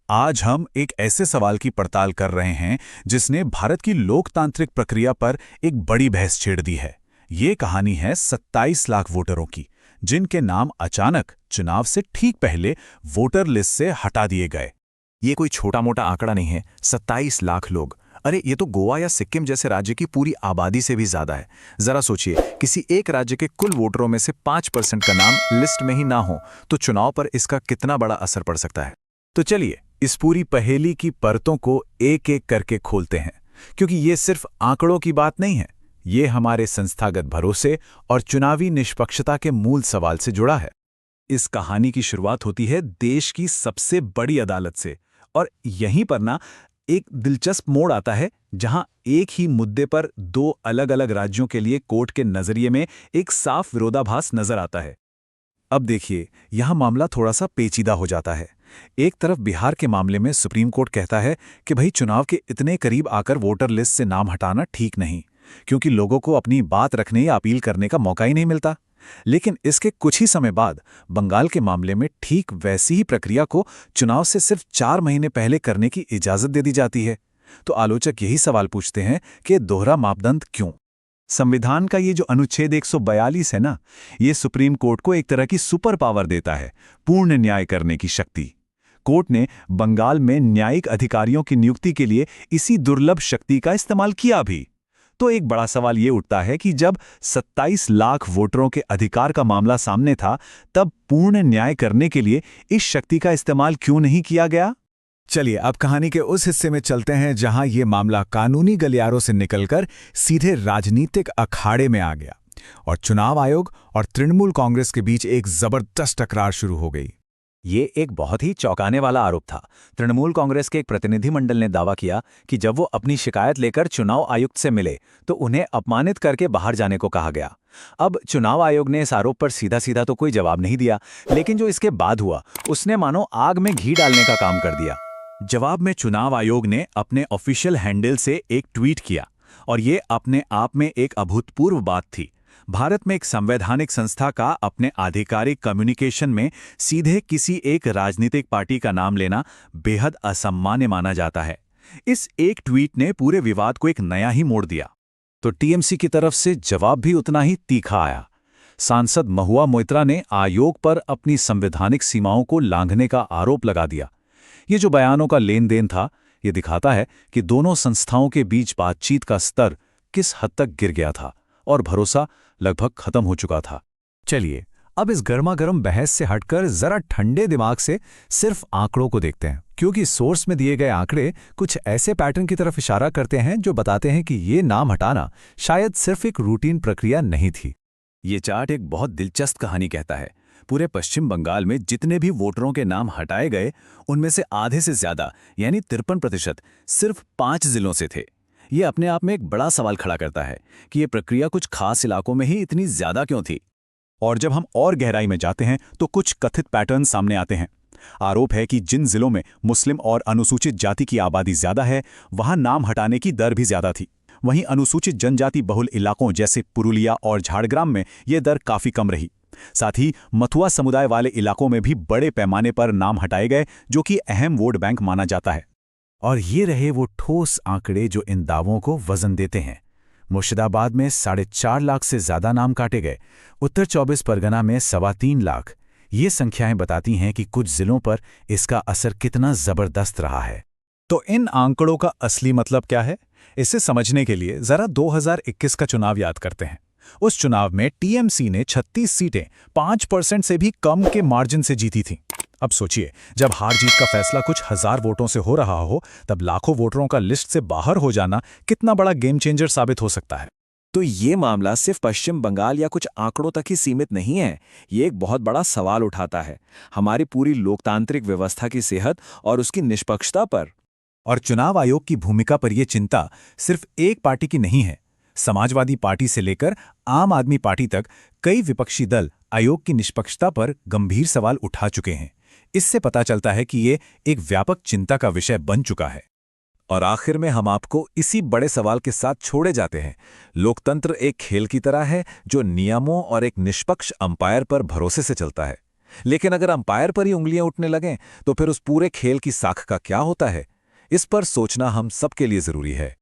आज हम एक ऐसे सवाल की पड़ताल कर रहे हैं जिसने भारत की लोकतांत्रिक प्रक्रिया पर एक बड़ी बहस छेड़ दी है। ये कहानी है 27 लाख वोटरों की, जिनके नाम अचानक चुनाव से ठीक पहले वोटर लिस्ट से हटा दिए गए। ये कोई छोटा मोटा आंकड़ा नहीं है। 27 लाख लोग, अरे ये तो गोवा या सिक्किम जैसे राज्य की पूरी आबादी से भी ज्यादा है। जरा सोचिए, किसी एक राज्य के कुल वोटरों में से 5% का नाम लिस्ट में ही ना हो तो चुनाव पर इसका कितना बड़ा असर पड़ सकता है। तो चलिए इस पूरी पहेली की परतों को एक एक करके खोलते हैं, क्योंकि ये सिर्फ आंकड़ों की बात नहीं है, ये हमारे संस्थागत भरोसे और चुनावी निष्पक्षता के मूल सवाल से जुड़ा है। इस कहानी की शुरुआत होती है देश की सबसे बड़ी अदालत से, और यहीं पर ना एक दिलचस्प मोड़ आता है, जहां एक ही मुद्दे पर दो अलग अलग राज्यों के लिए कोर्ट के नजरिए में एक साफ विरोधाभास नजर आता है। अब देखिए, यहां मामला थोड़ा सा पेचीदा हो जाता है। एक तरफ बिहार के मामले में सुप्रीम कोर्ट कहता है कि भाई चुनाव के इतने करीब आकर वोटर लिस्ट से नाम हटाना ठीक नहीं, क्योंकि लोगों को अपनी बात रखने या अपील करने का मौका ही नहीं मिलता। लेकिन इसके कुछ ही समय बाद बंगाल के मामले में ठीक वैसी ही प्रक्रिया को चुनाव से सिर्फ 4 महीने पहले करने की इजाजत दे दी जाती है। तो आलोचक यही सवाल पूछते हैं कि दोहरा मापदंड क्यों? संविधान का ये जो अनुच्छेद 142 है ना, ये सुप्रीम कोर्ट को एक तरह की सुपर पावर देता है, पूर्ण न्याय करने की शक्ति। कोर्ट ने बंगाल में न्यायिक अधिकारियों की नियुक्ति के लिए इसी दुर्लभ शक्ति का इस्तेमाल किया भी। तो एक बड़ा सवाल ये उठता है कि जब 27 लाख वोटरों के अधिकार का मामला सामने था, तब पूर्ण न्याय करने के लिए इस शक्ति का इस्तेमाल क्यों नहीं किया गया? चलिए अब कहानी के उस हिस्से में चलते हैं जहां ये मामला कानूनी गलियारों से निकलकर सीधे राजनीतिक अखाड़े में आ गया और चुनाव आयोग और तृणमूल कांग्रेस के बीच एक जबरदस्त टकरार शुरू हो गई। ये एक बहुत ही चौंकाने वाला आरोप था। तृणमूल कांग्रेस के एक प्रतिनिधिमंडल ने दावा किया कि जब वो अपनी शिकायत लेकर चुनाव आयुक्त से मिले तो उन्हें अपमानित करके बाहर जाने को कहा गया। अब चुनाव आयोग ने इस आरोप पर सीधा सीधा तो कोई जवाब नहीं दिया, लेकिन जो इसके बाद हुआ उसने मानो आग में घी डालने का काम कर दिया। जवाब में चुनाव आयोग ने अपने ऑफिशियल हैंडल से एक ट्वीट किया, और ये अपने आप में एक अभूतपूर्व बात थी। भारत में एक संवैधानिक संस्था का अपने आधिकारिक कम्युनिकेशन में सीधे किसी एक राजनीतिक पार्टी का नाम लेना बेहद असामान्य माना जाता है। इस एक ट्वीट ने पूरे विवाद को एक नया ही मोड़ दिया। तो टीएमसी की तरफ से जवाब भी उतना ही तीखा आया। सांसद महुआ मोइत्रा ने आयोग पर अपनी संवैधानिक सीमाओं को लांघने का आरोप लगा दिया। ये जो बयानों का लेन देन था, ये दिखाता है कि दोनों संस्थाओं के बीच बातचीत का स्तर किस हद तक गिर गया था और भरोसा लगभग खत्म हो चुका था। चलिए अब इस गर्मागर्म बहस से हटकर जरा ठंडे दिमाग से सिर्फ आंकड़ों को देखते हैं, क्योंकि सोर्स में दिए गए आंकड़े कुछ ऐसे पैटर्न की तरफ इशारा करते हैं जो बताते हैं कि ये नाम हटाना शायद सिर्फ एक रूटीन प्रक्रिया नहीं थी। ये चार्ट एक बहुत दिलचस्प कहानी कहता है। पूरे पश्चिम बंगाल में जितने भी वोटरों के नाम हटाए गए, उनमें से आधे से ज्यादा यानी 53% सिर्फ 5 जिलों से थे। ये अपने आप में एक बड़ा सवाल खड़ा करता है कि ये प्रक्रिया कुछ खास इलाकों में ही इतनी ज्यादा क्यों थी। और जब हम और गहराई में जाते हैं तो कुछ कथित पैटर्न सामने आते हैं। आरोप है कि जिन जिलों में मुस्लिम और अनुसूचित जाति की आबादी ज्यादा है, वहां नाम हटाने की दर भी ज्यादा थी। वहीं अनुसूचित जनजाति बहुल इलाकों जैसे पुरुलिया और झाड़ग्राम में ये दर काफी कम रही। साथ ही मथुआ समुदाय वाले इलाकों में भी बड़े पैमाने पर नाम हटाए गए, जो कि अहम वोट बैंक माना जाता है। और ये रहे वो ठोस आंकड़े जो इन दावों को वजन देते हैं। मुर्शिदाबाद में 4.5 लाख से ज्यादा नाम काटे गए, उत्तर 24 परगना में 3.25 लाख। ये संख्याएं बताती हैं कि कुछ जिलों पर इसका असर कितना जबरदस्त रहा है। तो इन आंकड़ों का असली मतलब क्या है, इसे समझने के लिए जरा 2021 का चुनाव याद करते हैं। उस चुनाव में टीएमसी ने 36 सीटें 5% से भी कम के मार्जिन से जीती थीं। अब सोचिए, जब हार जीत का फैसला कुछ हजार वोटों से हो रहा हो, तब लाखों वोटरों का लिस्ट से बाहर हो जाना कितना बड़ा गेम चेंजर साबित हो सकता है। तो ये मामला सिर्फ पश्चिम बंगाल या कुछ आंकड़ों तक ही सीमित नहीं है। ये एक बहुत बड़ा सवाल उठाता है हमारी पूरी लोकतांत्रिक व्यवस्था की सेहत और उसकी निष्पक्षता पर। और चुनाव आयोग की भूमिका पर यह चिंता सिर्फ एक पार्टी की नहीं है। समाजवादी पार्टी से लेकर आम आदमी पार्टी तक कई विपक्षी दल आयोग की निष्पक्षता पर गंभीर सवाल उठा चुके हैं। इससे पता चलता है कि ये एक व्यापक चिंता का विषय बन चुका है। और आखिर में हम आपको इसी बड़े सवाल के साथ छोड़े जाते हैं। लोकतंत्र एक खेल की तरह है जो नियमों और एक निष्पक्ष अंपायर पर भरोसे से चलता है। लेकिन अगर अंपायर पर ही उंगलियां उठने लगें तो फिर उस पूरे खेल की साख का क्या होता है? इस पर सोचना हम सबके लिए जरूरी है।